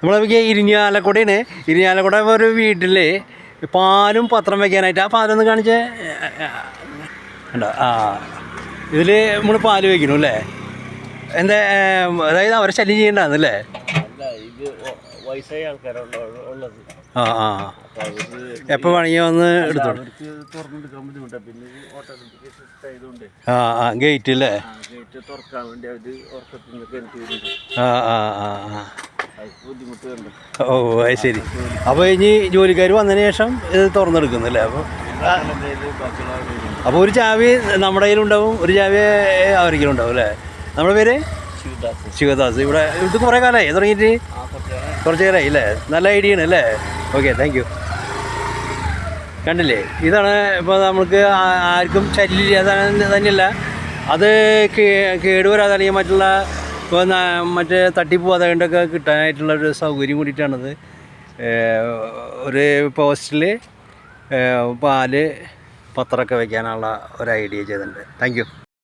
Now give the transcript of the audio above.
നമ്മളെ ഇരിഞ്ഞാലക്കുടയാണ്. ഇരിഞ്ഞാലക്കുട ഒരു വീട്ടിൽ പാലും പത്രം വയ്ക്കാനായിട്ട് ആ പാലൊന്ന് കാണിച്ചേ. ഉണ്ടോ? ആ, ഇതിൽ നമ്മൾ പാല് വയ്ക്കണു അല്ലേ? എന്താ, അതായത് അവരെ ശല്യം ചെയ്യണ്ടാന്നല്ലേ? ആ ആ, എപ്പോൾ വേണമെങ്കിൽ വന്ന് എടുത്തോളൂ. ആ ആ, ഗേറ്റ് അല്ലേ? ആ ആ ആ ആ, ഓ അത് ശരി. അപ്പോൾ ഇനി ജോലിക്കാർ വന്നതിന് ശേഷം ഇത് തുറന്നെടുക്കുന്നല്ലേ? അപ്പോൾ ഒരു ചാവി നമ്മുടെ കയ്യിലുണ്ടാവും, ഒരു ചാവി അവർക്കുണ്ടാവും അല്ലേ? നമ്മുടെ പേര് ശിവദാസ്. ഇത് കുറേ കാലമായി തുടങ്ങിയിട്ട്? കുറച്ച് കാലമായി അല്ലേ? നല്ല ഐഡിയ ആണ് അല്ലേ? Okay, thank you. കണ്ടില്ലേ, ഇതാണ് ഇപ്പോൾ നമുക്ക് ആർക്കും ശല്യമില്ലാതെ തന്നെയല്ല, അത് കേടുവരാതെ അല്ലെങ്കിൽ മറ്റുള്ള ഇപ്പോൾ മറ്റേ തട്ടിപ്പ് അതുകൊണ്ടൊക്കെ കിട്ടാനായിട്ടുള്ളൊരു സൗകര്യം കൂടിയിട്ടാണത്. ഒരു പോസ്റ്റിൽ പാല് പത്രമൊക്കെ വയ്ക്കാനുള്ള ഒരു ഐഡിയ ചെയ്തിട്ടുണ്ട്. Thank you.